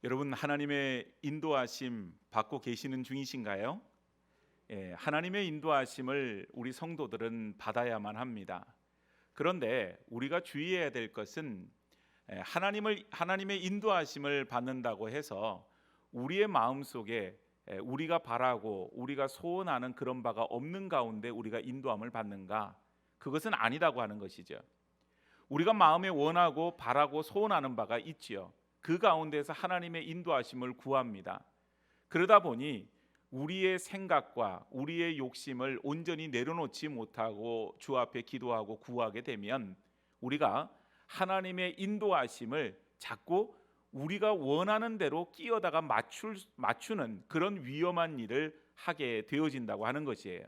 여러분, 하나님의 인도하심 받고 계시는 중이신가요? 하나님의 인도하심을 우리 성도들은 받아야만 합니다. 그런데 우리가 주의해야 될 것은 하나님의 인도하심을 받는다고 해서 우리의 마음속에 우리가 바라고 우리가 소원하는 그런 바가 없는 가운데 우리가 인도함을 받는가? 그것은 아니다고 하는 것이죠. 우리가 마음에 원하고 바라고 소원하는 바가 있지요. 그 가운데서 하나님의 인도하심을 구합니다. 그러다 보니 우리의 생각과 우리의 욕심을 온전히 내려놓지 못하고 주 앞에 기도하고 구하게 되면 우리가 하나님의 인도하심을 자꾸 우리가 원하는 대로 끼어다가 맞추는 그런 위험한 일을 하게 되어진다고 하는 것이에요.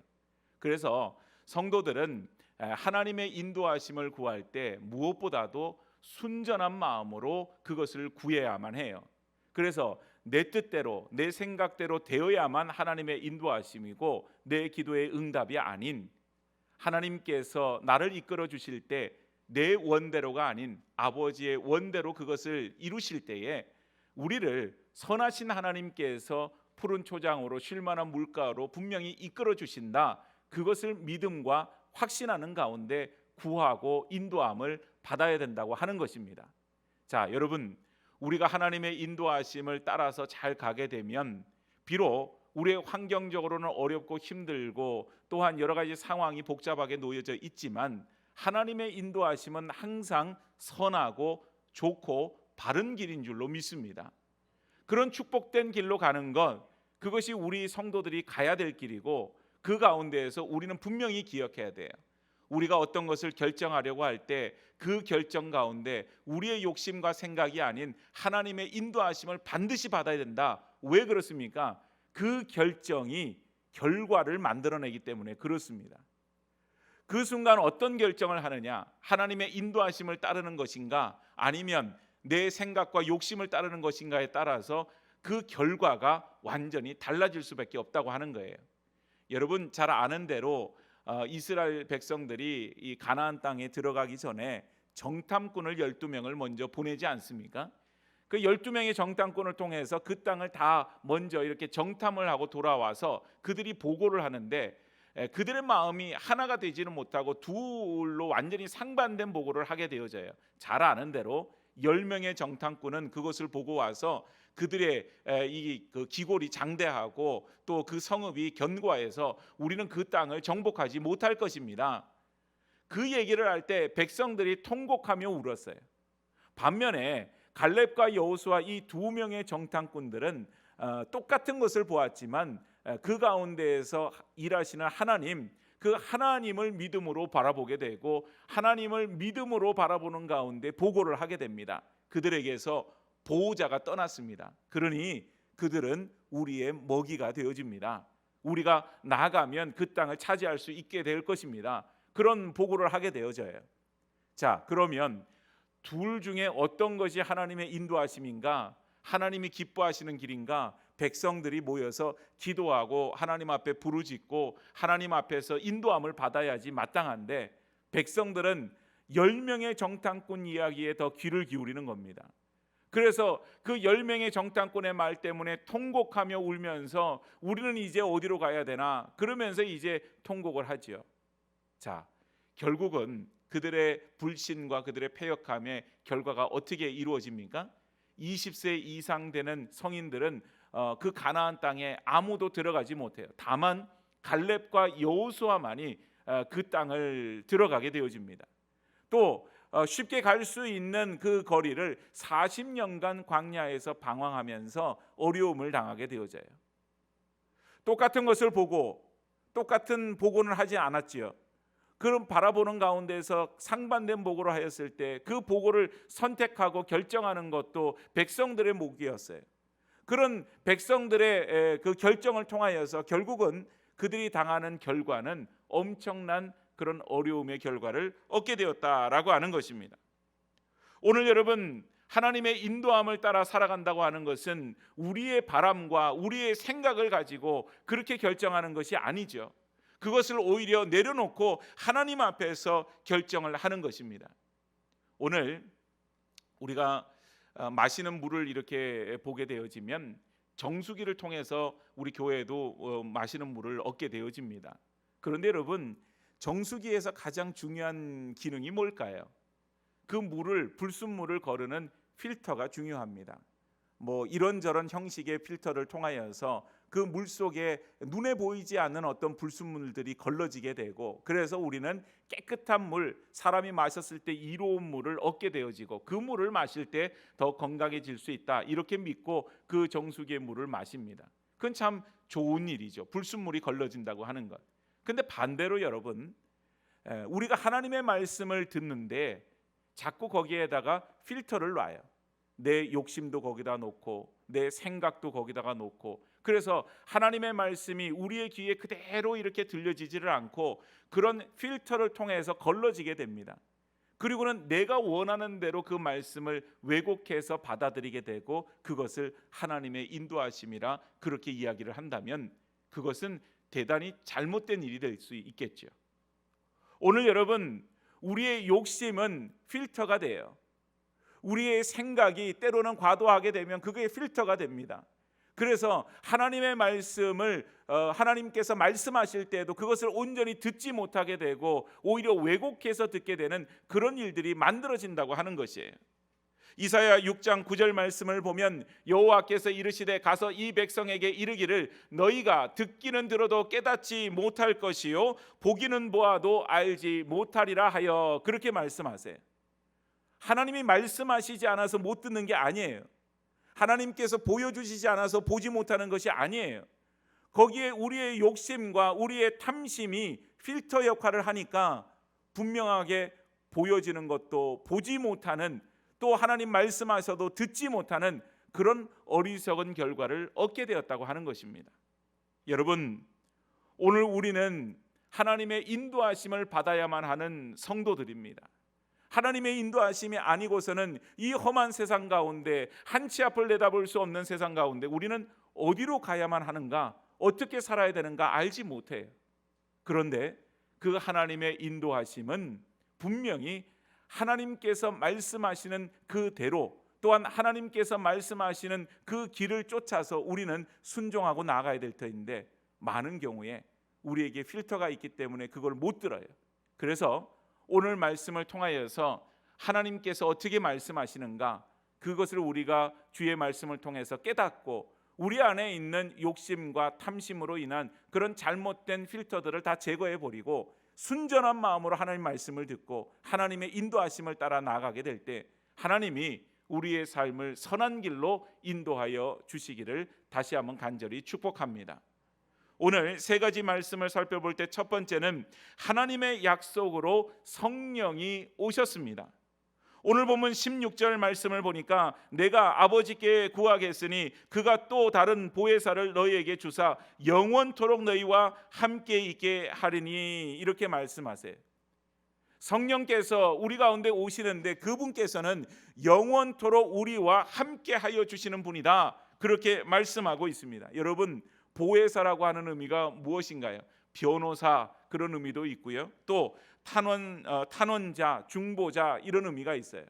그래서 성도들은 하나님의 인도하심을 구할 때 무엇보다도 순전한 마음으로 그것을 구해야만 해요. 그래서 내 뜻대로 내 생각대로 되어야만 하나님의 인도하심이고 내 기도의 응답이 아닌, 하나님께서 나를 이끌어 주실 때 내 원대로가 아닌 아버지의 원대로 그것을 이루실 때에 우리를 선하신 하나님께서 푸른 초장으로 쉴만한 물가로 분명히 이끌어 주신다, 그것을 믿음과 확신하는 가운데 구하고 인도함을 받아야 된다고 하는 것입니다. 자, 여러분, 우리가 하나님의 인도하심을 따라서 잘 가게 되면 비록 우리의 환경적으로는 어렵고 힘들고 또한 여러 가지 상황이 복잡하게 놓여져 있지만 하나님의 인도하심은 항상 선하고 좋고 바른 길인 줄로 믿습니다. 그런 축복된 길로 가는 것, 그것이 우리 성도들이 가야 될 길이고 그 가운데에서 우리는 분명히 기억해야 돼요. 우리가 어떤 것을 결정하려고 할 때 그 결정 가운데 우리의 욕심과 생각이 아닌 하나님의 인도하심을 반드시 받아야 된다. 왜 그렇습니까? 그 결정이 결과를 만들어내기 때문에 그렇습니다. 그 순간 어떤 결정을 하느냐? 하나님의 인도하심을 따르는 것인가? 아니면 내 생각과 욕심을 따르는 것인가에 따라서 그 결과가 완전히 달라질 수밖에 없다고 하는 거예요. 여러분 잘 아는 대로 이스라엘 백성들이 이 가나안 땅에 들어가기 전에 정탐꾼을 12명을 먼저 보내지 않습니까? 그 12명의 정탐꾼을 통해서 그 땅을 다 먼저 이렇게 정탐을 하고 돌아와서 그들이 보고를 하는데 그들의 마음이 하나가 되지는 못하고 둘로 완전히 상반된 보고를 하게 되어져요. 잘 아는 대로 10명의 정탐꾼은 그것을 보고 와서 그들의 그 기골이 장대하고 또 그 성읍이 견고해서 우리는 그 땅을 정복하지 못할 것입니다. 그 얘기를 할 때 백성들이 통곡하며 울었어요. 반면에 갈렙과 여호수아 이 두 명의 정탐꾼들은 똑같은 것을 보았지만 그 가운데에서 일하시는 하나님, 그 하나님을 믿음으로 바라보게 되고 하나님을 믿음으로 바라보는 가운데 보고를 하게 됩니다. 그들에게서 보호자가 떠났습니다. 그러니 그들은 우리의 먹이가 되어집니다. 우리가 나아가면 그 땅을 차지할 수 있게 될 것입니다. 그런 보고를 하게 되어져요. 자, 그러면 둘 중에 어떤 것이 하나님의 인도하심인가? 하나님이 기뻐하시는 길인가? 백성들이 모여서 기도하고 하나님 앞에 부르짖고 하나님 앞에서 인도함을 받아야지 마땅한데 백성들은 10명의 정탐꾼 이야기에 더 귀를 기울이는 겁니다. 그래서 그 10명의 정탐꾼의 말 때문에 통곡하며 울면서 우리는 이제 어디로 가야 되나? 그러면서 이제 통곡을 하지요. 자, 결국은 그들의 불신과 그들의 패역함의 결과가 어떻게 이루어집니까? 20세 이상 되는 성인들은 그 가나안 땅에 아무도 들어가지 못해요. 다만 갈렙과 여호수아만이 그 땅을 들어가게 되어집니다. 또 쉽게 갈 수 있는 그 거리를 40년간 광야에서 방황하면서 어려움을 당하게 되어져요. 똑같은 것을 보고 똑같은 보고는 하지 않았지요. 그런 바라보는 가운데서 상반된 보고를 하였을 때 그 보고를 선택하고 결정하는 것도 백성들의 몫이었어요. 그런 백성들의 그 결정을 통하여서 결국은 그들이 당하는 결과는 엄청난 그런 어려움의 결과를 얻게 되었다라고 하는 것입니다. 오늘 여러분, 하나님의 인도함을 따라 살아간다고 하는 것은 우리의 바람과 우리의 생각을 가지고 그렇게 결정하는 것이 아니죠. 그것을 오히려 내려놓고 하나님 앞에서 결정을 하는 것입니다. 오늘 우리가 마시는 물을 이렇게 보게 되어지면 정수기를 통해서 우리 교회도 마시는 물을 얻게 되어집니다. 그런데 여러분, 정수기에서 가장 중요한 기능이 뭘까요? 그 물을, 불순물을 거르는 필터가 중요합니다. 이런저런 형식의 필터를 통하여서 그 물 속에 눈에 보이지 않는 어떤 불순물들이 걸러지게 되고, 그래서 우리는 깨끗한 물, 사람이 마셨을 때 이로운 물을 얻게 되어지고, 그 물을 마실 때 더 건강해질 수 있다, 이렇게 믿고 그 정수기의 물을 마십니다. 그건 참 좋은 일이죠. 불순물이 걸러진다고 하는 것. 근데 반대로 여러분, 우리가 하나님의 말씀을 듣는데 자꾸 거기에다가 필터를 놔요. 내 욕심도 거기다 놓고 내 생각도 거기다가 놓고, 그래서 하나님의 말씀이 우리의 귀에 그대로 이렇게 들려지지를 않고 그런 필터를 통해서 걸러지게 됩니다. 그리고는 내가 원하는 대로 그 말씀을 왜곡해서 받아들이게 되고, 그것을 하나님의 인도하심이라 그렇게 이야기를 한다면 그것은 대단히 잘못된 일이 될 수 있겠죠. 오늘 여러분, 우리의 욕심은 필터가 돼요. 우리의 생각이 때로는 과도하게 되면 그게 필터가 됩니다. 그래서 하나님의 말씀을 하나님께서 말씀하실 때에도 그것을 온전히 듣지 못하게 되고 오히려 왜곡해서 듣게 되는 그런 일들이 만들어진다고 하는 것이에요. 이사야 6장 9절 말씀을 보면 여호와께서 이르시되 가서 이 백성에게 이르기를 너희가 듣기는 들어도 깨닫지 못할 것이요 보기는 보아도 알지 못하리라 하여, 그렇게 말씀하세요. 하나님이 말씀하시지 않아서 못 듣는 게 아니에요. 하나님께서 보여주시지 않아서 보지 못하는 것이 아니에요. 거기에 우리의 욕심과 우리의 탐심이 필터 역할을 하니까 분명하게 보여지는 것도 보지 못하는, 또 하나님 말씀하셔도 듣지 못하는 그런 어리석은 결과를 얻게 되었다고 하는 것입니다. 여러분, 오늘 우리는 하나님의 인도하심을 받아야만 하는 성도들입니다. 하나님의 인도하심이 아니고서는 이 험한 세상 가운데, 한치 앞을 내다볼 수 없는 세상 가운데 우리는 어디로 가야만 하는가, 어떻게 살아야 되는가 알지 못해요. 그런데 그 하나님의 인도하심은 분명히 하나님께서 말씀하시는 그대로, 또한 하나님께서 말씀하시는 그 길을 쫓아서 우리는 순종하고 나아가야 될 터인데, 많은 경우에 우리에게 필터가 있기 때문에 그걸 못 들어요. 그래서 오늘 말씀을 통하여서 하나님께서 어떻게 말씀하시는가, 그것을 우리가 주의 말씀을 통해서 깨닫고 우리 안에 있는 욕심과 탐심으로 인한 그런 잘못된 필터들을 다 제거해 버리고 순전한 마음으로 하나님 말씀을 듣고 하나님의 인도하심을 따라 나아가게 될 때 하나님이 우리의 삶을 선한 길로 인도하여 주시기를 다시 한번 간절히 축복합니다. 오늘 세 가지 말씀을 살펴볼 때 첫 번째는 하나님의 약속으로 성령이 오셨습니다. 오늘 본문 16절 말씀을 보니까 내가 아버지께 구하겠으니 그가 또 다른 보혜사를 너희에게 주사 영원토록 너희와 함께 있게 하리니, 이렇게 말씀하세요. 성령께서 우리 가운데 오시는데 그분께서는 영원토록 우리와 함께 하여 주시는 분이다, 그렇게 말씀하고 있습니다. 여러분, 보혜사라고 하는 의미가 무엇인가요? 변호사, 그런 의미도 있고요. 또 탄원자, 중보자, 이런 의미가 있어요.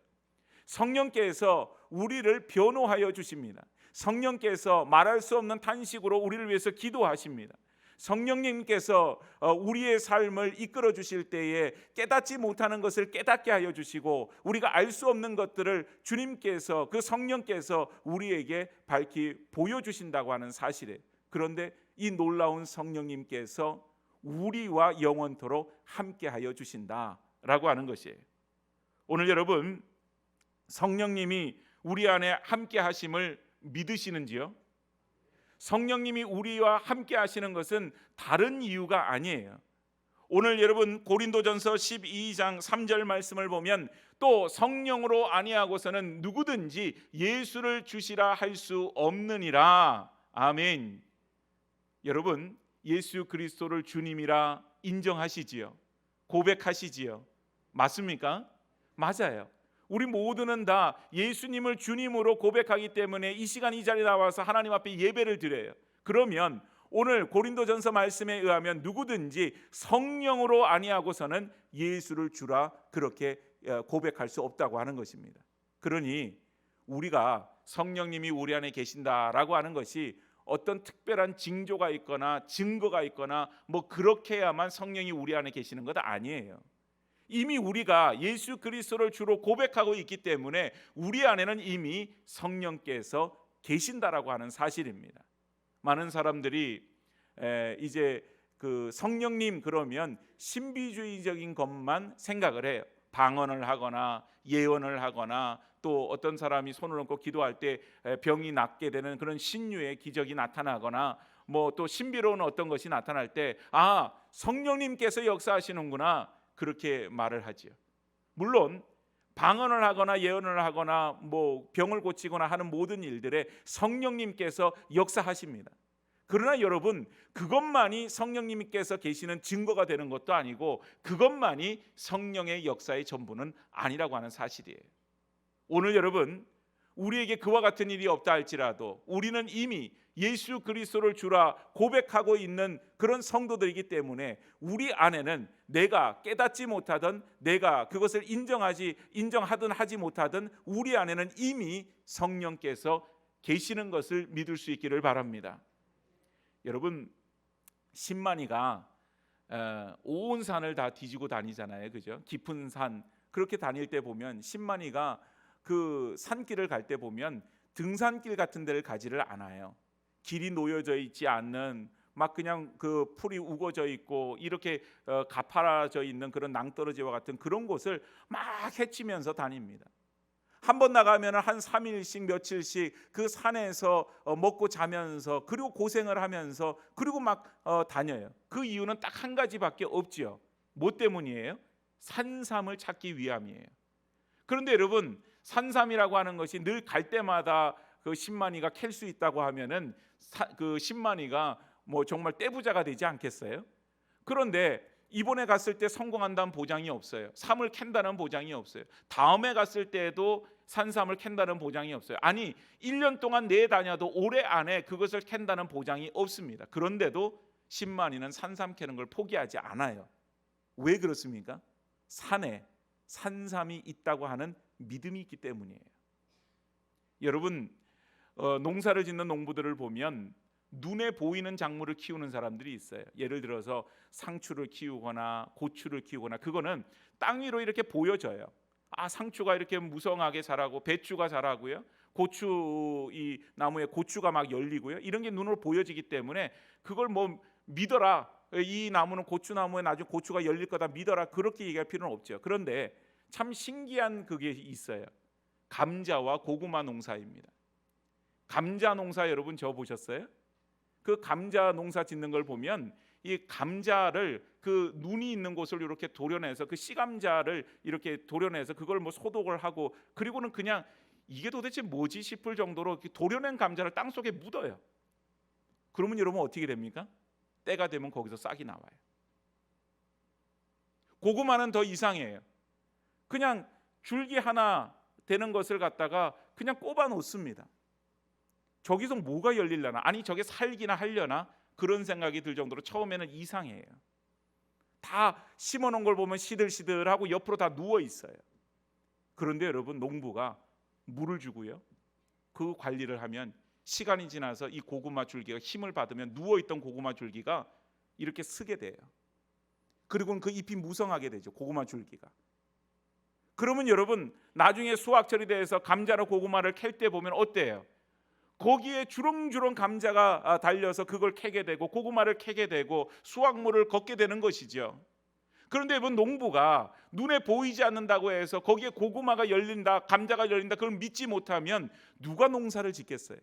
성령께서 우리를 변호하여 주십니다. 성령께서 말할 수 없는 탄식으로 우리를 위해서 기도하십니다. 성령님께서 우리의 삶을 이끌어 주실 때에 깨닫지 못하는 것을 깨닫게 하여 주시고, 우리가 알 수 없는 것들을 주님께서, 그 성령께서 우리에게 밝히 보여주신다고 하는 사실이에요. 그런데 이 놀라운 성령님께서 우리와 영원토록 함께하여 주신다라고 하는 것이에요. 오늘 여러분, 성령님이 우리 안에 함께하심을 믿으시는지요? 성령님이 우리와 함께하시는 것은 다른 이유가 아니에요. 오늘 여러분 고린도전서 12장 3절 말씀을 보면 또 성령으로 아니하고서는 누구든지 예수를 주시라 할 수 없느니라. 아멘. 여러분, 예수 그리스도를 주님이라 인정하시지요? 고백하시지요? 맞습니까? 맞아요. 우리 모두는 다 예수님을 주님으로 고백하기 때문에 이 시간 이 자리에 나와서 하나님 앞에 예배를 드려요. 그러면 오늘 고린도전서 말씀에 의하면 누구든지 성령으로 우리가 성령님이 우리 안에 계신다라고 하는 것이 어떤 특별한 징조가 있거나 증거가 있거나 뭐 그렇게야만 성령이 우리 안에 계시는 것 아니에요. 이미 우리가 예수 그리스도를 주로 고백하고 있기 때문에 우리 안에는 이미 성령께서 계신다라고 하는 사실입니다. 많은 사람들이 이제 그 성령님 그러면 신비주의적인 것만 생각을 해요. 방언을 하거나 예언을 하거나 또 어떤 사람이 손을 얹고 기도할 때 병이 낫게 되는 그런 신유의 기적이 나타나거나 뭐 또 신비로운 어떤 것이 나타날 때 성령님께서 역사하시는구나 그렇게 말을 하지요. 물론 방언을 하거나 예언을 하거나 뭐 병을 고치거나 하는 모든 일들에 성령님께서 역사하십니다. 그러나 여러분, 그것만이 성령님께서 계시는 증거가 되는 것도 아니고 그것만이 성령의 역사의 전부는 아니라고 하는 사실이에요. 오늘 여러분, 우리에게 그와 같은 일이 없다 할지라도 우리는 이미 예수 그리스도를 주라 고백하고 있는 그런 성도들이기 때문에 우리 안에는 내가 깨닫지 못하든 내가 그것을 인정하든 하지 못하든 우리 안에는 이미 성령께서 계시는 것을 믿을 수 있기를 바랍니다. 여러분, 신만이가 온 산을 다 뒤지고 다니잖아요, 그죠? 깊은 산 그렇게 다닐 때 보면 신만이가 그 산길을 갈 때 보면 등산길 같은 데를 가지를 않아요. 길이 놓여져 있지 않는 막 그냥 그 풀이 우거져 있고 이렇게 가파라져 있는 그런 낭떠러지와 같은 그런 곳을 막 헤치면서 다닙니다. 한 번 나가면 한 3일씩 며칠씩 그 산에서 먹고 자면서 그리고 고생을 하면서 그리고 막 다녀요. 그 이유는 딱 한 가지밖에 없지요. 뭐 때문이에요? 산삼을 찾기 위함이에요. 그런데 여러분, 산삼이라고 하는 것이 늘 갈 때마다 그 신만이가 캘 수 있다고 하면은 그 신만이가 뭐 정말 떼부자가 되지 않겠어요? 그런데 이번에 갔을 때 성공한다는 보장이 없어요. 삼을 캔다는 보장이 없어요. 다음에 갔을 때도 산삼을 캔다는 보장이 없어요. 아니 1년 동안 내에 다녀도 올해 안에 그것을 캔다는 보장이 없습니다. 그런데도 신만이는 산삼 캐는 걸 포기하지 않아요. 왜 그렇습니까? 산에 산삼이 있다고 하는 믿음이 있기 때문이에요. 여러분, 농사를 짓는 농부들을 보면 눈에 보이는 작물을 키우는 사람들이 있어요. 예를 들어서 상추를 키우거나 고추를 키우거나 그거는 땅 위로 이렇게 보여져요. 상추가 이렇게 무성하게 자라고 배추가 자라고요. 고추 이 나무에 고추가 막 열리고요. 이런 게 눈으로 보여지기 때문에 그걸 뭐 믿어라. 이 나무는 고추나무에 나중에 고추가 열릴 거다 믿어라. 그렇게 얘기할 필요는 없죠. 그런데 참 신기한 그게 있어요. 감자와 고구마 농사입니다. 감자 농사 여러분 저 보셨어요? 그 감자 농사 짓는 걸 보면 이 감자를 그 눈이 있는 곳을 이렇게 도려내서 그 씨감자를 이렇게 도려내서 그걸 뭐 소독을 하고 그리고는 그냥 이게 도대체 뭐지 싶을 정도로 도려낸 감자를 땅 속에 묻어요. 그러면 여러분 어떻게 됩니까? 때가 되면 거기서 싹이 나와요. 고구마는 더 이상해요. 그냥 줄기 하나 되는 것을 갖다가 그냥 꼽아 놓습니다. 저기서 뭐가 열리려나? 아니 저게 살기나 하려나? 그런 생각이 들 정도로 처음에는 이상해요. 다 심어놓은 걸 보면 시들시들하고 옆으로 다 누워 있어요. 그런데 여러분 농부가 물을 주고요. 그 관리를 하면 시간이 지나서 이 고구마 줄기가 힘을 받으면 누워있던 고구마 줄기가 이렇게 쓰게 돼요. 그리고는 그 잎이 무성하게 되죠. 고구마 줄기가. 그러면 여러분 나중에 수확철이 돼서 감자나 고구마를 캘 때 보면 어때요? 거기에 주렁주렁 감자가 달려서 그걸 캐게 되고 고구마를 캐게 되고 수확물을 걷게 되는 것이죠. 그런데 이번 농부가 눈에 보이지 않는다고 해서 거기에 고구마가 열린다, 감자가 열린다 그걸 믿지 못하면 누가 농사를 짓겠어요?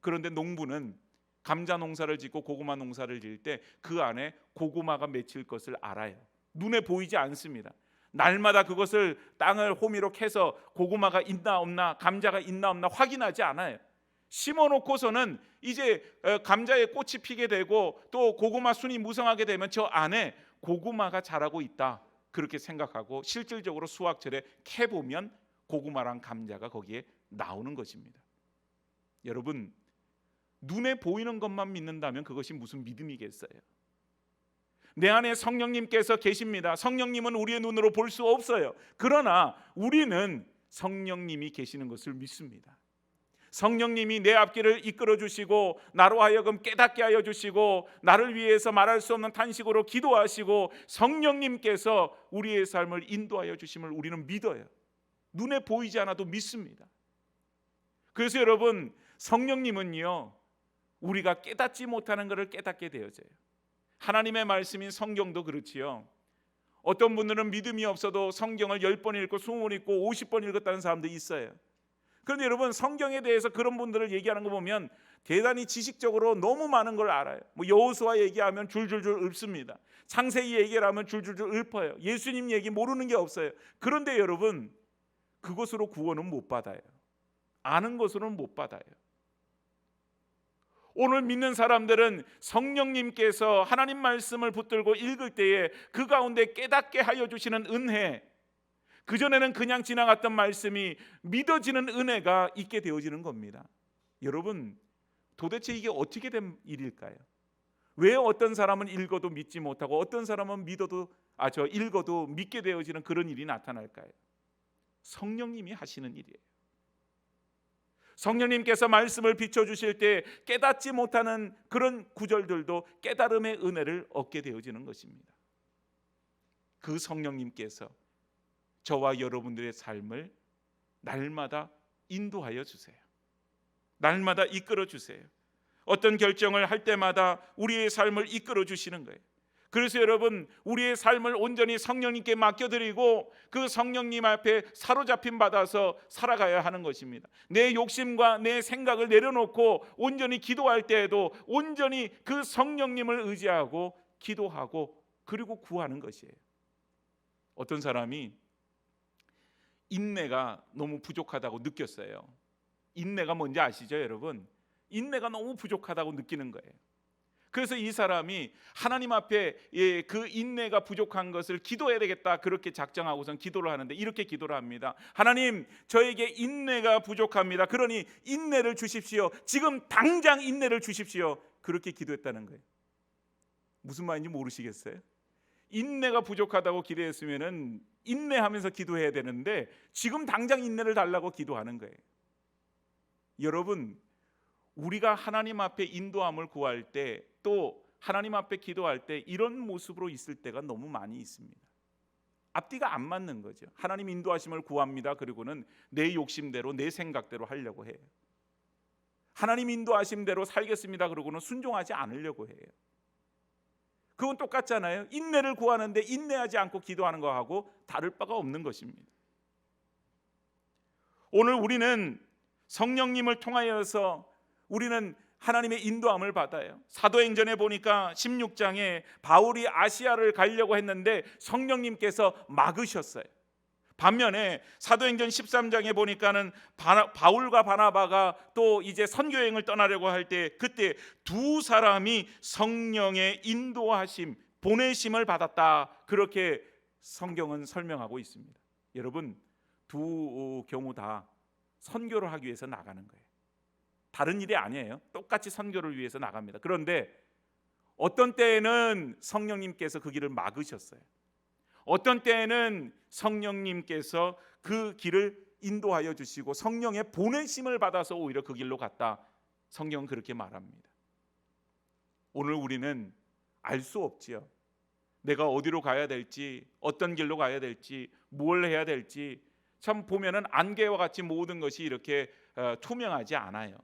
그런데 농부는 감자 농사를 짓고 고구마 농사를 지을 때 그 안에 고구마가 맺힐 것을 알아요. 눈에 보이지 않습니다. 날마다 그것을 땅을 호미로 캐서 고구마가 있나 없나 감자가 있나 없나 확인하지 않아요. 심어놓고서는 이제 감자에 꽃이 피게 되고 또 고구마 순이 무성하게 되면 저 안에 고구마가 자라고 있다 그렇게 생각하고 실질적으로 수확철에 캐보면 고구마랑 감자가 거기에 나오는 것입니다. 여러분 눈에 보이는 것만 믿는다면 그것이 무슨 믿음이겠어요? 내 안에 성령님께서 계십니다. 성령님은 우리의 눈으로 볼 수 없어요. 그러나 우리는 성령님이 계시는 것을 믿습니다. 성령님이 내 앞길을 이끌어 주시고 나로 하여금 깨닫게 하여 주시고 나를 위해서 말할 수 없는 탄식으로 기도하시고 성령님께서 우리의 삶을 인도하여 주심을 우리는 믿어요. 눈에 보이지 않아도 믿습니다. 그래서 여러분, 성령님은요, 우리가 깨닫지 못하는 것을 깨닫게 되어져요. 하나님의 말씀인 성경도 그렇지요. 어떤 분들은 믿음이 없어도 성경을 10번 읽고 20번 읽고 50번 읽었다는 사람도 있어요. 그런데 여러분, 성경에 대해서 그런 분들을 얘기하는 거 보면 대단히 지식적으로 너무 많은 걸 알아요. 여호수아 얘기하면 줄줄줄 읊습니다. 창세기 얘기를 하면 줄줄줄 읊어요. 예수님 얘기 모르는 게 없어요. 그런데 여러분, 그것으로 구원은 못 받아요. 아는 것으로는 못 받아요. 오늘 믿는 사람들은 성령님께서 하나님 말씀을 붙들고 읽을 때에 그 가운데 깨닫게 하여 주시는 은혜, 그전에는 그냥 지나갔던 말씀이 믿어지는 은혜가 있게 되어지는 겁니다. 여러분, 도대체 이게 어떻게 된 일일까요? 왜 어떤 사람은 읽어도 믿지 못하고 어떤 사람은 읽어도 믿게 되어지는 그런 일이 나타날까요? 성령님이 하시는 일이에요. 성령님께서 말씀을 비춰주실 때 깨닫지 못하는 그런 구절들도 깨달음의 은혜를 얻게 되어지는 것입니다. 그 성령님께서 저와 여러분들의 삶을 날마다 인도하여 주세요. 날마다 이끌어 주세요. 어떤 결정을 할 때마다 우리의 삶을 이끌어 주시는 거예요. 그래서 여러분, 우리의 삶을 온전히 성령님께 맡겨드리고 그 성령님 앞에 사로잡힘 받아서 살아가야 하는 것입니다. 내 욕심과 내 생각을 내려놓고 온전히 기도할 때에도 온전히 그 성령님을 의지하고 기도하고 그리고 구하는 것이에요. 어떤 사람이 인내가 너무 부족하다고 느꼈어요. 인내가 뭔지 아시죠, 여러분? 인내가 너무 부족하다고 느끼는 거예요. 그래서 이 사람이 하나님 앞에 그 인내가 부족한 것을 기도해야 되겠다, 그렇게 작정하고선 기도를 하는데 이렇게 기도를 합니다. 하나님, 저에게 인내가 부족합니다. 그러니 인내를 주십시오. 지금 당장 인내를 주십시오. 그렇게 기도했다는 거예요. 무슨 말인지 모르시겠어요? 인내가 부족하다고 기도했으면 인내하면서 기도해야 되는데 지금 당장 인내를 달라고 기도하는 거예요. 여러분, 우리가 하나님 앞에 인도함을 구할 때, 또 하나님 앞에 기도할 때 이런 모습으로 있을 때가 너무 많이 있습니다. 앞뒤가 안 맞는 거죠. 하나님 인도하심을 구합니다. 그리고는 내 욕심대로 내 생각대로 하려고 해요. 하나님 인도하심대로 살겠습니다. 그러고는 순종하지 않으려고 해요. 그건 똑같잖아요. 인내를 구하는데 인내하지 않고 기도하는 거하고 다를 바가 없는 것입니다. 오늘 우리는 성령님을 통하여서 우리는 하나님의 인도함을 받아요. 사도행전에 보니까 16장에 바울이 아시아를 가려고 했는데 성령님께서 막으셨어요. 반면에 사도행전 13장에 보니까는 바울과 바나바가 또 이제 선교여행을 떠나려고 할 때 그때 두 사람이 성령의 인도하심, 보내심을 받았다, 그렇게 성경은 설명하고 있습니다. 여러분, 두 경우 다 선교를 하기 위해서 나가는 거예요. 다른 일이 아니에요. 똑같이 선교를 위해서 나갑니다. 그런데 어떤 때에는 성령님께서 그 길을 막으셨어요. 어떤 때에는 성령님께서 그 길을 인도하여 주시고 성령의 보내심을 받아서 오히려 그 길로 갔다. 성경은 그렇게 말합니다. 오늘 우리는 알 수 없지요. 내가 어디로 가야 될지, 어떤 길로 가야 될지, 뭘 해야 될지 참 보면은 안개와 같이 모든 것이 이렇게 투명하지 않아요.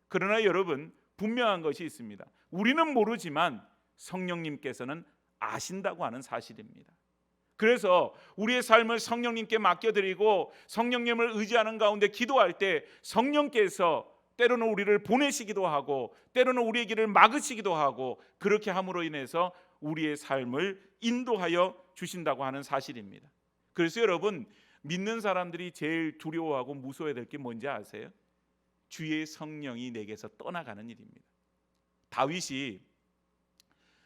그러나 여러분, 분명한 것이 있습니다. 우리는 모르지만 성령님께서는 아신다고 하는 사실입니다. 그래서 우리의 삶을 성령님께 맡겨드리고 성령님을 의지하는 가운데 기도할 때 성령께서 때로는 우리를 보내시기도 하고 때로는 우리의 길을 막으시기도 하고 그렇게 함으로 인해서 우리의 삶을 인도하여 주신다고 하는 사실입니다. 그래서 여러분, 믿는 사람들이 제일 두려워하고 무서워해야 될 게 뭔지 아세요? 주의 성령이 내게서 떠나가는 일입니다. 다윗이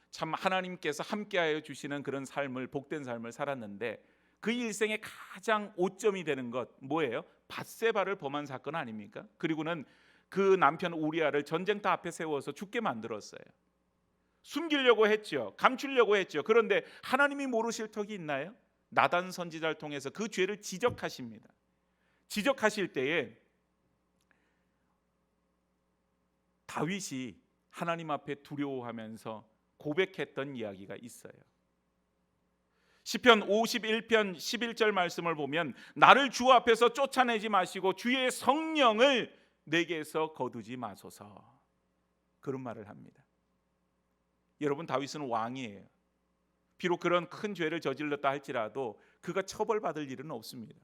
참 하나님께서 함께하여 주시는 그런 삶을, 복된 삶을 살았는데 그 일생의 가장 오점이 되는 것 뭐예요? 밧세바를 범한 사건 아닙니까? 그리고는 그 남편 우리아를 전쟁터 앞에 세워서 죽게 만들었어요. 숨기려고 했죠. 감추려고 했죠. 그런데 하나님이 모르실 턱이 있나요? 나단 선지자를 통해서 그 죄를 지적하십니다. 지적하실 때에 다윗이 하나님 앞에 두려워하면서 고백했던 이야기가 있어요. 시편 51편 11절 말씀을 보면 나를 주 앞에서 쫓아내지 마시고 주의 성령을 내게서 거두지 마소서, 그런 말을 합니다. 여러분, 다윗은 왕이에요. 비록 그런 큰 죄를 저질렀다 할지라도 그가 처벌받을 일은 없습니다.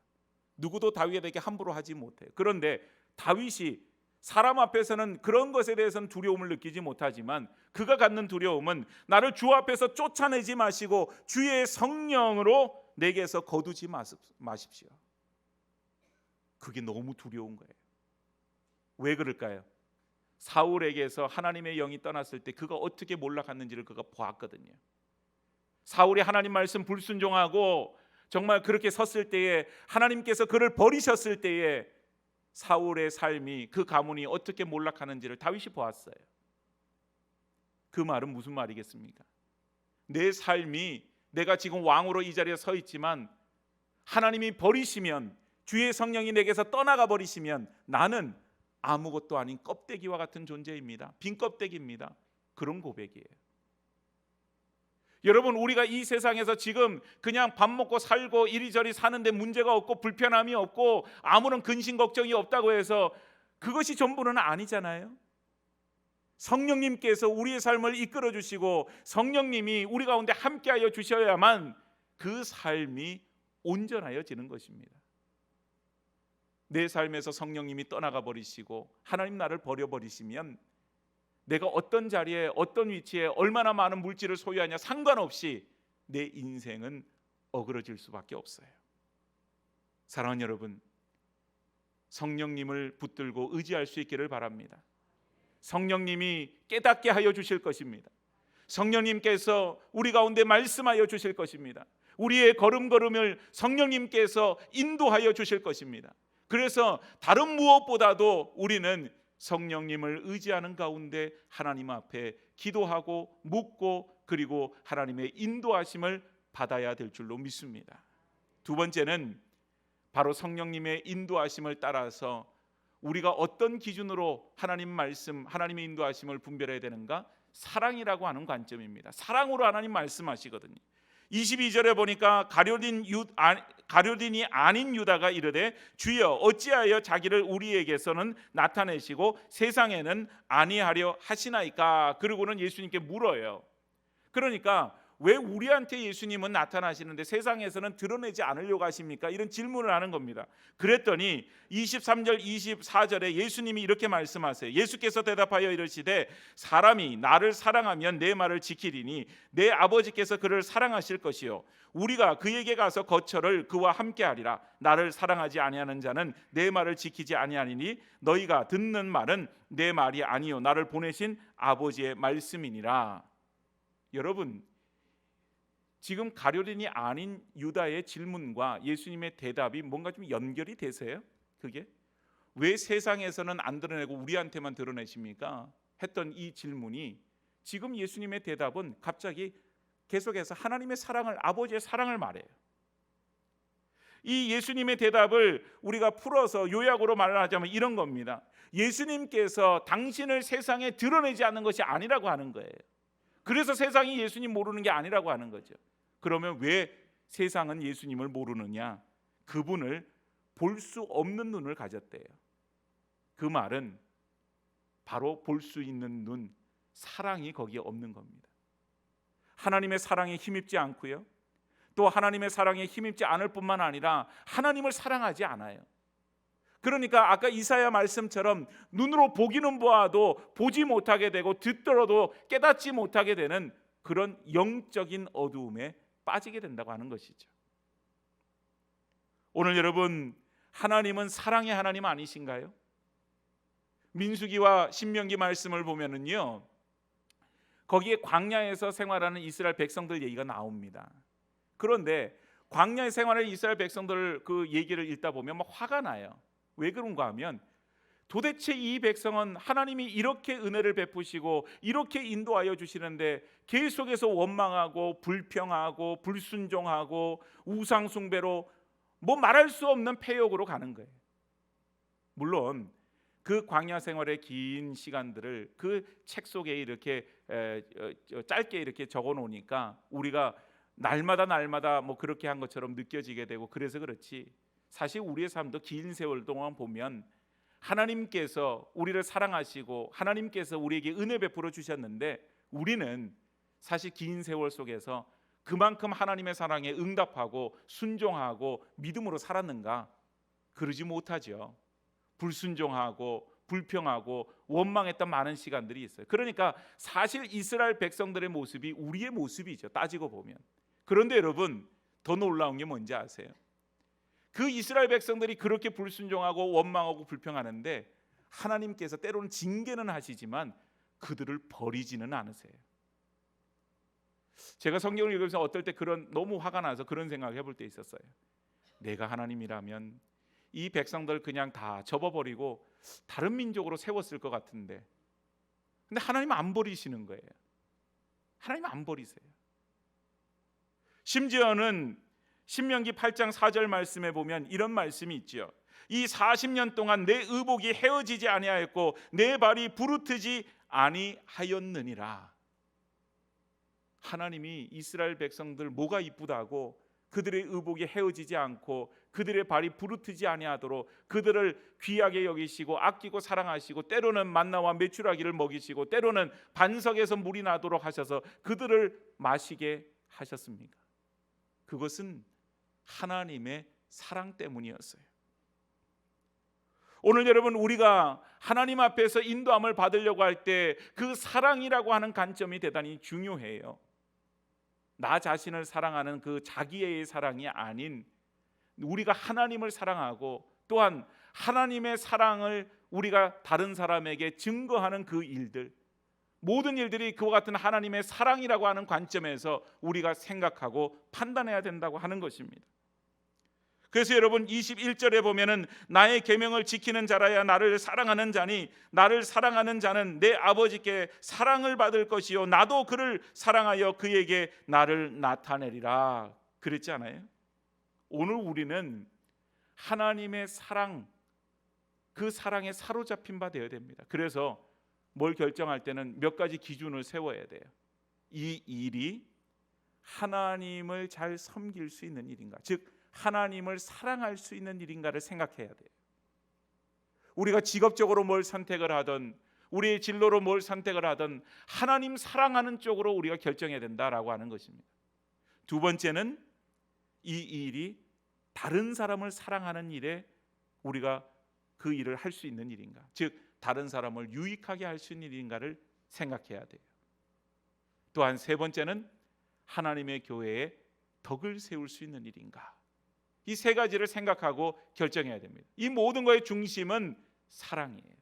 누구도 다윗에게 함부로 하지 못해요. 그런데 다윗이 사람 앞에서는 그런 것에 대해서는 두려움을 느끼지 못하지만 그가 갖는 두려움은 나를 주 앞에서 쫓아내지 마시고 주의 성령으로 내게서 거두지 마십시오. 그게 너무 두려운 거예요. 왜 그럴까요? 사울에게서 하나님의 영이 떠났을 때 그가 어떻게 몰락했는지를 그가 보았거든요. 사울이 하나님 말씀 불순종하고 정말 그렇게 섰을 때에, 하나님께서 그를 버리셨을 때에 사울의 삶이, 그 가문이 어떻게 몰락하는지를 다윗이 보았어요. 그 말은 무슨 말이겠습니까? 내 삶이, 내가 지금 왕으로 이 자리에 서 있지만 하나님이 버리시면, 주의 성령이 내게서 떠나가 버리시면 나는 아무것도 아닌 껍데기와 같은 존재입니다. 빈 껍데기입니다. 그런 고백이에요. 여러분, 우리가 이 세상에서 지금 그냥 밥 먹고 살고 이리저리 사는데 문제가 없고 불편함이 없고 아무런 근심 걱정이 없다고 해서 그것이 전부는 아니잖아요. 성령님께서 우리의 삶을 이끌어 주시고 성령님이 우리 가운데 함께하여 주셔야만 그 삶이 온전하여지는 것입니다. 내 삶에서 성령님이 떠나가 버리시고 하나님 나를 버려버리시면 내가 어떤 자리에, 어떤 위치에, 얼마나 많은 물질을 소유하냐 상관없이 내 인생은 어그러질 수밖에 없어요. 사랑하는 여러분, 성령님을 붙들고 의지할 수 있기를 바랍니다. 성령님이 깨닫게 하여 주실 것입니다. 성령님께서 우리 가운데 말씀하여 주실 것입니다. 우리의 걸음걸음을 성령님께서 인도하여 주실 것입니다. 그래서 다른 무엇보다도 우리는 성령님을 의지하는 가운데 하나님 앞에 기도하고 묻고 그리고 하나님의 인도하심을 받아야 될 줄로 믿습니다. 두 번째는 바로 성령님의 인도하심을 따라서 우리가 어떤 기준으로 하나님 말씀, 하나님의 인도하심을 분별해야 되는가? 사랑이라고 하는 관점입니다. 사랑으로 하나님 말씀하시거든요. 22절에 보니까 가룟인이 아닌 유다가 이르되 주여 어찌하여 자기를 우리에게서는 나타내시고 세상에는 아니하려 하시나이까? 그리고는 예수님께 물어요. 그러니까 왜 우리한테 예수님은 나타나시는데 세상에서는 드러내지 않으려고 하십니까? 이런 질문을 하는 겁니다. 그랬더니 23절 24절에 예수님이 이렇게 말씀하세요. 예수께서 대답하여 이르시되 사람이 나를 사랑하면 내 말을 지키리니 내 아버지께서 그를 사랑하실 것이요 우리가 그에게 가서 거처를 그와 함께하리라. 나를 사랑하지 아니하는 자는 내 말을 지키지 아니하리니 너희가 듣는 말은 내 말이 아니요 나를 보내신 아버지의 말씀이니라. 여러분, 지금 가룟인이 아닌 유다의 질문과 예수님의 대답이 뭔가 좀 연결이 되세요? 그게 왜 세상에서는 안 드러내고 우리한테만 드러내십니까? 했던 이 질문이 지금 예수님의 대답은 갑자기 계속해서 하나님의 사랑을, 아버지의 사랑을 말해요. 이 예수님의 대답을 우리가 풀어서 요약으로 말을 하자면 이런 겁니다. 예수님께서 당신을 세상에 드러내지 않는 것이 아니라고 하는 거예요. 그래서 세상이 예수님 모르는 게 아니라고 하는 거죠. 그러면 왜 세상은 예수님을 모르느냐? 그분을 볼 수 없는 눈을 가졌대요. 그 말은 바로 볼 수 있는 눈, 사랑이 거기에 없는 겁니다. 하나님의 사랑에 힘입지 않고요, 또 하나님의 사랑에 힘입지 않을 뿐만 아니라 하나님을 사랑하지 않아요. 그러니까 아까 이사야 말씀처럼 눈으로 보기는 보아도 보지 못하게 되고 듣더라도 깨닫지 못하게 되는 그런 영적인 어두움에 빠지게 된다고 하는 것이죠. 오늘 여러분, 하나님은 사랑의 하나님 아니신가요? 민수기와 신명기 말씀을 보면은요, 거기에 광야에서 생활하는 이스라엘 백성들 얘기가 나옵니다. 그런데 광야에 생활하는 이스라엘 백성들 그 얘기를 읽다 보면 막 화가 나요. 왜 그런가 하면 도대체 이 백성은 하나님이 이렇게 은혜를 베푸시고 이렇게 인도하여 주시는데 계속해서 원망하고 불평하고 불순종하고 우상 숭배로 뭐 말할 수 없는 폐역으로 가는 거예요. 물론 그 광야 생활의 긴 시간들을 그 책 속에 이렇게 짧게 이렇게 적어 놓으니까 우리가 날마다 뭐 그렇게 한 것처럼 느껴지게 되고 그래서 그렇지, 사실 우리의 삶도 긴 세월 동안 보면 하나님께서 우리를 사랑하시고 하나님께서 우리에게 은혜 베풀어 주셨는데 우리는 사실 긴 세월 속에서 그만큼 하나님의 사랑에 응답하고 순종하고 믿음으로 살았는가? 그러지 못하죠. 불순종하고 불평하고 원망했던 많은 시간들이 있어요. 그러니까 사실 이스라엘 백성들의 모습이 우리의 모습이죠, 따지고 보면. 그런데 여러분, 더 놀라운 게 뭔지 아세요? 그 이스라엘 백성들이 그렇게 불순종하고 원망하고 불평하는데 하나님께서 때로는 징계는 하시지만 그들을 버리지는 않으세요. 제가 성경을 읽으면서 어떨 때 너무 화가 나서 그런 생각을 해볼 때 있었어요. 내가 하나님이라면 이 백성들 그냥 다 접어버리고 다른 민족으로 세웠을 것 같은데, 근데 하나님은 안 버리시는 거예요. 하나님은 안 버리세요. 심지어는 신명기 8장 4절 말씀에 보면 이런 말씀이 있죠. 이 40년 동안 내 의복이 헤어지지 아니하였고 내 발이 부르트지 아니하였느니라. 하나님이 이스라엘 백성들 뭐가 이쁘다고 그들의 의복이 헤어지지 않고 그들의 발이 부르트지 아니하도록 그들을 귀하게 여기시고 아끼고 사랑하시고 때로는 만나와 메추라기를 먹이시고 때로는 반석에서 물이 나도록 하셔서 그들을 마시게 하셨습니까? 그것은 하나님의 사랑 때문이었어요. 오늘 여러분, 우리가 하나님 앞에서 인도함을 받으려고 할 때 그 사랑이라고 하는 관점이 대단히 중요해요. 나 자신을 사랑하는 그 자기의 사랑이 아닌 우리가 하나님을 사랑하고 또한 하나님의 사랑을 우리가 다른 사람에게 증거하는 그 일들, 모든 일들이 그와 같은 하나님의 사랑이라고 하는 관점에서 우리가 생각하고 판단해야 된다고 하는 것입니다. 그래서 여러분 21절에 보면은 나의 계명을 지키는 자라야 나를 사랑하는 자니 나를 사랑하는 자는 내 아버지께 사랑을 받을 것이요 나도 그를 사랑하여 그에게 나를 나타내리라 그랬지 않아요? 오늘 우리는 하나님의 사랑, 그 사랑에 사로잡힌 바 되어야 됩니다. 그래서 뭘 결정할 때는 몇 가지 기준을 세워야 돼요. 이 일이 하나님을 잘 섬길 수 있는 일인가, 즉 하나님을 사랑할 수 있는 일인가를 생각해야 돼요. 우리가 직업적으로 뭘 선택을 하든 우리의 진로로 뭘 선택을 하든 하나님 사랑하는 쪽으로 우리가 결정해야 된다라고 하는 것입니다. 두 번째는 이 일이 다른 사람을 사랑하는 일에 우리가 그 일을 할 수 있는 일인가, 즉 다른 사람을 유익하게 할 수 있는 일인가를 생각해야 돼요. 또한 세 번째는 하나님의 교회에 덕을 세울 수 있는 일인가, 이 세 가지를 생각하고 결정해야 됩니다. 이 모든 것의 중심은 사랑이에요.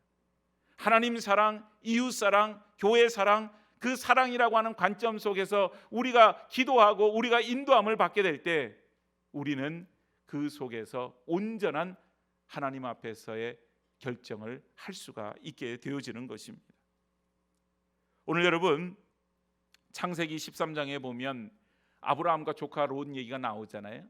하나님 사랑, 이웃 사랑, 교회 사랑, 그 사랑이라고 하는 관점 속에서 우리가 기도하고 우리가 인도함을 받게 될 때 우리는 그 속에서 온전한 하나님 앞에서의 결정을 할 수가 있게 되어지는 것입니다. 오늘 여러분 창세기 13장에 보면 아브라함과 조카 롯 얘기가 나오잖아요.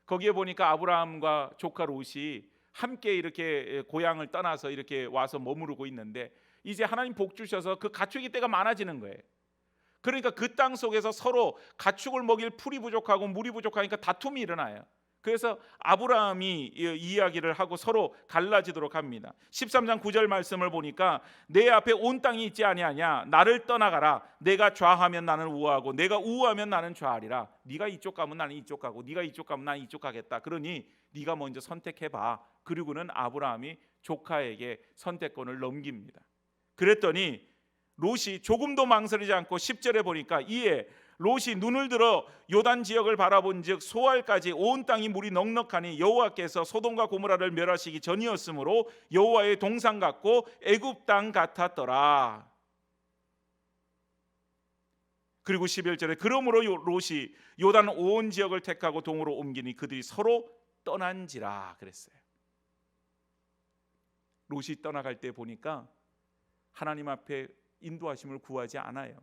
거기에 보니까 아브라함과 조카 롯이 함께 이렇게 고향을 떠나서 이렇게 와서 머무르고 있는데 이제 하나님 복 주셔서 그 가축의 때가 많아지는 거예요. 그러니까 그 땅 속에서 서로 가축을 먹일 풀이 부족하고 물이 부족하니까 다툼이 일어나요. 그래서 아브라함이 이야기를 하고 서로 갈라지도록 합니다. 13장 9절 말씀을 보니까 내 앞에 온 땅이 있지 아니하냐, 나를 떠나가라. 내가 좌하면 나는 우하고 내가 우하면 나는 좌하리라. 네가 이쪽 가면 나는 이쪽 가고 네가 이쪽 가면 나는 이쪽 가겠다. 그러니 네가 먼저 선택해봐. 그리고는 아브라함이 조카에게 선택권을 넘깁니다. 그랬더니 롯이 조금도 망설이지 않고 10절에 보니까 이에 롯이 눈을 들어 요단 지역을 바라본즉 소알까지 온 땅이 물이 넉넉하니 여호와께서 소돔과 고모라를 멸하시기 전이었으므로 여호와의 동산 같고 애굽 땅 같았더라. 그리고 11절에 그러므로 롯이 요단 온 지역을 택하고 동으로 옮기니 그들이 서로 떠난지라 그랬어요. 롯이 떠나갈 때 보니까 하나님 앞에 인도하심을 구하지 않아요.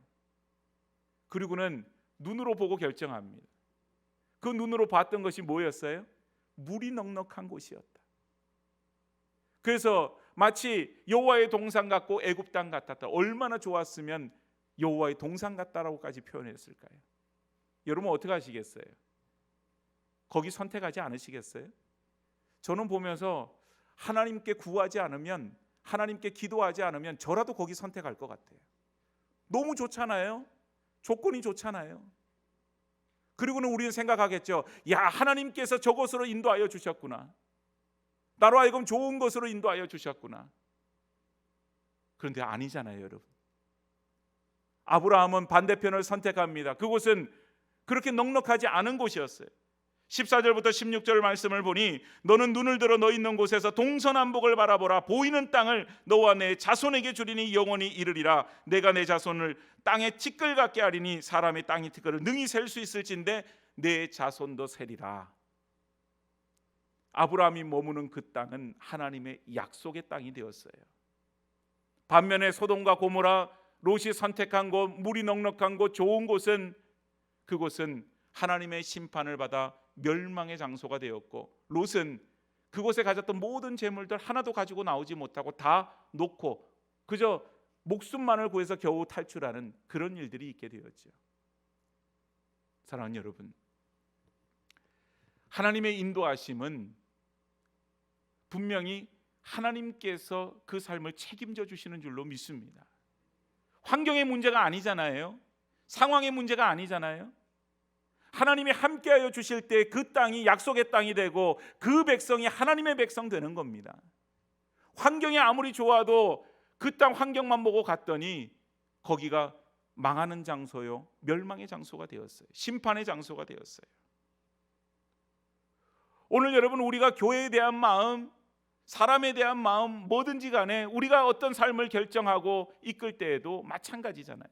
그리고는 눈으로 보고 결정합니다. 그 눈으로 봤던 것이 뭐였어요? 물이 넉넉한 곳이었다. 그래서 마치 여호와의 동산 같고 애굽 땅 같았다. 얼마나 좋았으면 여호와의 동산 같다라고까지 표현했을까요? 여러분 어떻게 하시겠어요? 거기 선택하지 않으시겠어요? 저는 보면서 하나님께 구하지 않으면, 하나님께 기도하지 않으면 저라도 거기 선택할 것 같아요. 너무 좋잖아요. 조건이 좋잖아요. 그리고는 우리는 생각하겠죠. 야, 하나님께서 저곳으로 인도하여 주셨구나. 나로 하여금 좋은 것으로 인도하여 주셨구나. 그런데 아니잖아요, 여러분. 아브라함은 반대편을 선택합니다. 그곳은 그렇게 넉넉하지 않은 곳이었어요. 14절부터 16절 말씀을 보니 너는 눈을 들어 너 있는 곳에서 동서남북을 바라보라. 보이는 땅을 너와 내 자손에게 주리니 영원히 이르리라. 내가 내 자손을 땅에 티끌 같게 하리니 사람의 땅이 티끌을 능히 셀 수 있을진데 내 자손도 세리라. 아브라함이 머무는 그 땅은 하나님의 약속의 땅이 되었어요. 반면에 소돔과 고모라, 롯이 선택한 곳, 물이 넉넉한 곳, 좋은 곳은, 그곳은 하나님의 심판을 받아 멸망의 장소가 되었고, 롯은 그곳에 가졌던 모든 재물들 하나도 가지고 나오지 못하고 다 놓고 그저 목숨만을 구해서 겨우 탈출하는 그런 일들이 있게 되었죠. 사랑하는 여러분, 하나님의 인도하심은 분명히 하나님께서 그 삶을 책임져 주시는 줄로 믿습니다. 환경의 문제가 아니잖아요. 상황의 문제가 아니잖아요. 하나님이 함께하여 주실 때 그 땅이 약속의 땅이 되고 그 백성이 하나님의 백성 되는 겁니다. 환경이 아무리 좋아도 그 땅 환경만 보고 갔더니 거기가 망하는 장소요, 멸망의 장소가 되었어요. 심판의 장소가 되었어요. 오늘 여러분, 우리가 교회에 대한 마음, 사람에 대한 마음, 뭐든지 간에 우리가 어떤 삶을 결정하고 이끌 때에도 마찬가지잖아요.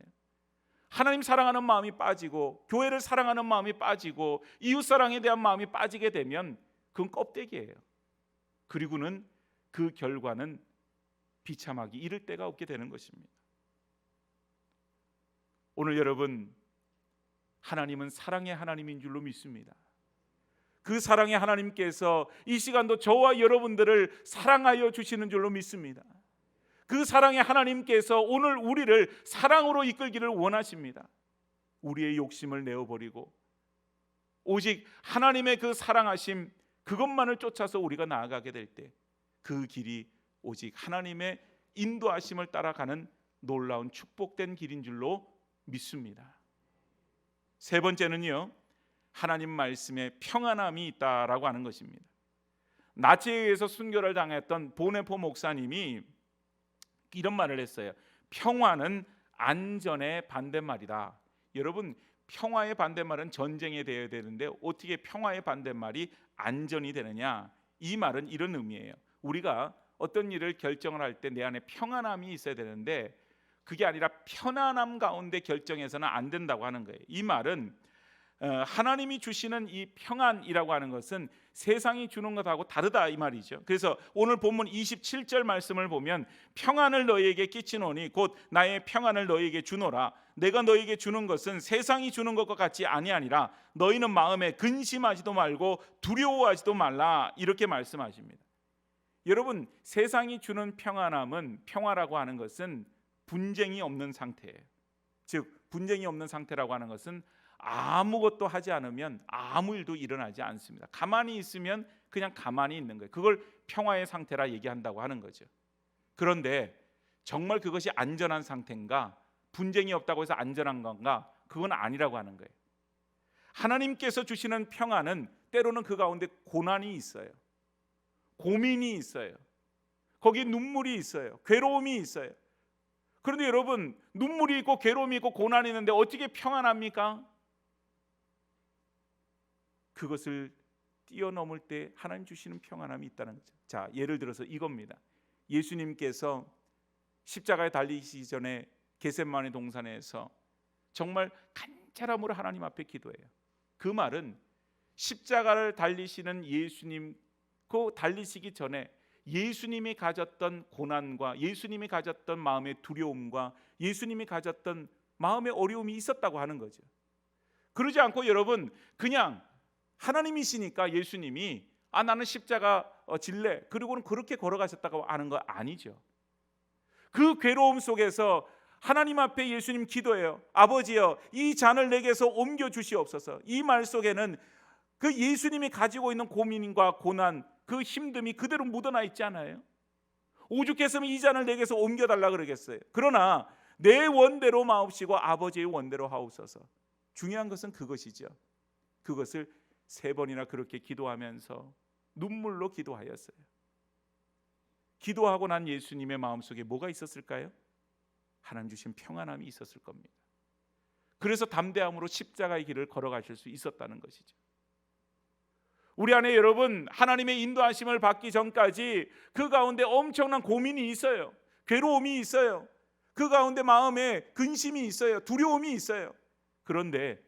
하나님 사랑하는 마음이 빠지고 교회를 사랑하는 마음이 빠지고 이웃사랑에 대한 마음이 빠지게 되면 그건 껍데기예요. 그리고는 그 결과는 비참하기 이를 데가 없게 되는 것입니다. 오늘 여러분, 하나님은 사랑의 하나님인 줄로 믿습니다. 그 사랑의 하나님께서 이 시간도 저와 여러분들을 사랑하여 주시는 줄로 믿습니다. 그 사랑의 하나님께서 오늘 우리를 사랑으로 이끌기를 원하십니다. 우리의 욕심을 내어버리고 오직 하나님의 그 사랑하심, 그것만을 쫓아서 우리가 나아가게 될 때 그 길이 오직 하나님의 인도하심을 따라가는 놀라운 축복된 길인 줄로 믿습니다. 세 번째는요, 하나님 말씀에 평안함이 있다라고 하는 것입니다. 나치에 의해서 순교를 당했던 보네포 목사님이 이런 말을 했어요. 평화는 안전의 반대말이다. 여러분, 평화의 반대말은 전쟁이 되어야 되는데 어떻게 평화의 반대말이 안전이 되느냐? 이 말은 이런 의미예요. 우리가 어떤 일을 결정을 할 때 내 안에 평안함이 있어야 되는데 그게 아니라 편안함 가운데 결정해서는 안 된다고 하는 거예요. 이 말은 하나님이 주시는 이 평안이라고 하는 것은 세상이 주는 것하고 다르다 이 말이죠. 그래서 오늘 본문 27절 말씀을 보면 평안을 너희에게 끼치노니 곧 나의 평안을 너희에게 주노라. 내가 너희에게 주는 것은 세상이 주는 것과 같이 아니하니라. 너희는 마음에 근심하지도 말고 두려워하지도 말라. 이렇게 말씀하십니다. 여러분, 세상이 주는 평안함은, 평화라고 하는 것은 분쟁이 없는 상태예요. 즉 분쟁이 없는 상태라고 하는 것은 아무것도 하지 않으면 아무 일도 일어나지 않습니다. 가만히 있으면 그냥 가만히 있는 거예요. 그걸 평화의 상태라 얘기한다고 하는 거죠. 그런데 정말 그것이 안전한 상태인가? 분쟁이 없다고 해서 안전한 건가? 그건 아니라고 하는 거예요. 하나님께서 주시는 평안은 때로는 그 가운데 고난이 있어요. 고민이 있어요. 거기에 눈물이 있어요. 괴로움이 있어요. 그런데 여러분, 눈물이 있고 괴로움이 있고 고난이 있는데 어떻게 평안합니까? 그것을 뛰어넘을 때 하나님 주시는 평안함이 있다는 거죠. 자, 예를 들어서 이겁니다. 예수님께서 십자가에 달리시기 전에 겟세마네 동산에서 정말 간절함으로 하나님 앞에 기도해요. 그 말은 십자가를 달리시는 예수님, 그 달리시기 전에 예수님이 가졌던 고난과 예수님이 가졌던 마음의 두려움과 예수님이 가졌던 마음의 어려움이 있었다고 하는 거죠. 그러지 않고 여러분, 그냥 하나님이시니까 예수님이 나는 십자가 질래. 그리고는 그렇게 걸어가셨다고 하는 거 아니죠. 그 괴로움 속에서 하나님 앞에 예수님 기도해요. 아버지여, 이 잔을 내게서 옮겨 주시옵소서. 이 말 속에는 그 예수님이 가지고 있는 고민과 고난, 그 힘듦이 그대로 묻어나 있지 않아요? 오죽했으면 이 잔을 내게서 옮겨달라 그러겠어요. 그러나 내 원대로 마옵시고 아버지의 원대로 하옵소서. 중요한 것은 그것이죠. 그것을 3번이나 그렇게 기도하면서 눈물로 기도하였어요. 기도하고 난 예수님의 마음속에 뭐가 있었을까요? 하나님 주신 평안함이 있었을 겁니다. 그래서 담대함으로 십자가의 길을 걸어가실 수 있었다는 것이죠. 우리 안에 여러분, 하나님의 인도하심을 받기 전까지 그 가운데 엄청난 고민이 있어요. 괴로움이 있어요. 그 가운데 마음에 근심이 있어요. 두려움이 있어요. 그런데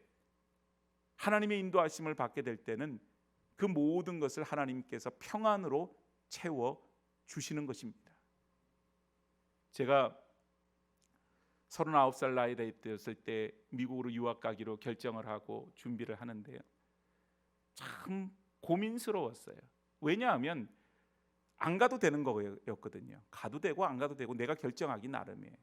하나님의 인도하심을 받게 될 때는 그 모든 것을 하나님께서 평안으로 채워 주시는 것입니다. 제가 39살 나이 되었을 때 미국으로 유학 가기로 결정을 하고 준비를 하는데요, 참 고민스러웠어요. 왜냐하면 안 가도 되는 거였거든요. 가도 되고 안 가도 되고 내가 결정하기 나름이에요.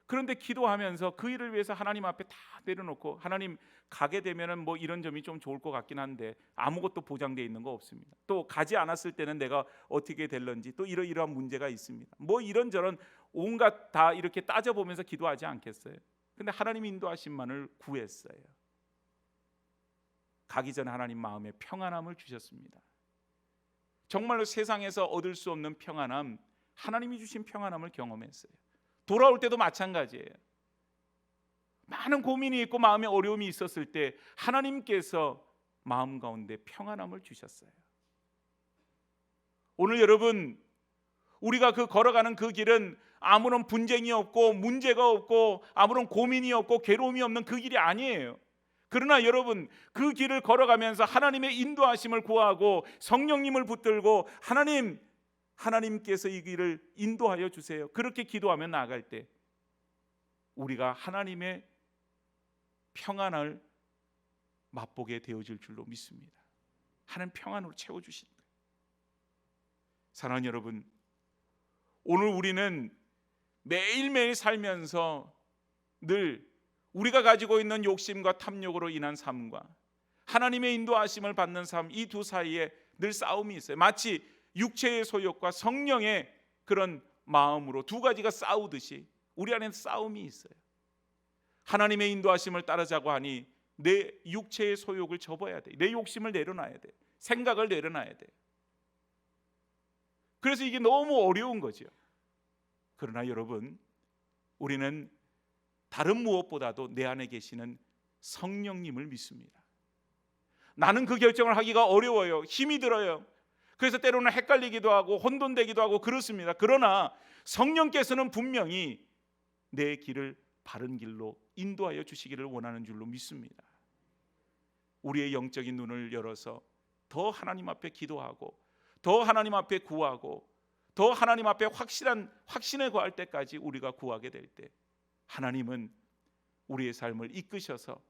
그런데 기도하면서 그 일을 위해서 하나님 앞에 다 내려놓고, 하나님 가게 되면은 뭐 이런 점이 좀 좋을 것 같긴 한데 아무것도 보장되어 있는 거 없습니다. 또 가지 않았을 때는 내가 어떻게 될런지, 또 이러이러한 문제가 있습니다. 뭐 이런저런 온갖 다 이렇게 따져보면서 기도하지 않겠어요? 근데 하나님 인도하심만을 구했어요. 가기 전에 하나님 마음에 평안함을 주셨습니다. 정말로 세상에서 얻을 수 없는 평안함, 하나님이 주신 평안함을 경험했어요. 돌아올 때도 마찬가지예요. 많은 고민이 있고 마음에 어려움이 있었을 때 하나님께서 마음 가운데 평안함을 주셨어요. 오늘 여러분, 우리가 그 걸어가는 그 길은 아무런 분쟁이 없고 문제가 없고 아무런 고민이 없고 괴로움이 없는 그 길이 아니에요. 그러나 여러분, 그 길을 걸어가면서 하나님의 인도하심을 구하고 성령님을 붙들고 하나님께서 이 길을 인도하여 주세요, 그렇게 기도하며 나아갈 때 우리가 하나님의 평안을 맛보게 되어질 줄로 믿습니다. 하나님 평안으로 채워주신다. 사랑하는 여러분, 오늘 우리는 매일매일 살면서 늘 우리가 가지고 있는 욕심과 탐욕으로 인한 삶과 하나님의 인도하심을 받는 삶, 이 두 사이에 늘 싸움이 있어요. 마치 육체의 소욕과 성령의 그런 마음으로 두 가지가 싸우듯이 우리 안에 싸움이 있어요. 하나님의 인도하심을 따르자고 하니 내 육체의 소욕을 접어야 돼. 내 욕심을 내려놔야 돼. 생각을 내려놔야 돼. 그래서 이게 너무 어려운 거죠. 그러나 여러분, 우리는 다른 무엇보다도 내 안에 계시는 성령님을 믿습니다. 나는 그 결정을 하기가 어려워요. 힘이 들어요. 그래서 때로는 헷갈리기도 하고 혼돈되기도 하고 그렇습니다. 그러나 성령께서는 분명히 내 길을 바른 길로 인도하여 주시기를 원하는 줄로 믿습니다. 우리의 영적인 눈을 열어서 더 하나님 앞에 기도하고 더 하나님 앞에 구하고 더 하나님 앞에 확신에 구할 때까지 우리가 구하게 될 때 하나님은 우리의 삶을 이끄셔서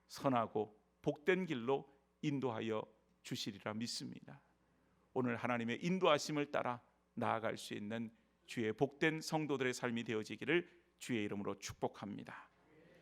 선하고 복된 길로 인도하여 주시리라 믿습니다. 오늘 하나님의 인도하심을 따라 나아갈 수 있는 주의 복된 성도들의 삶이 되어지기를 주의 이름으로 축복합니다.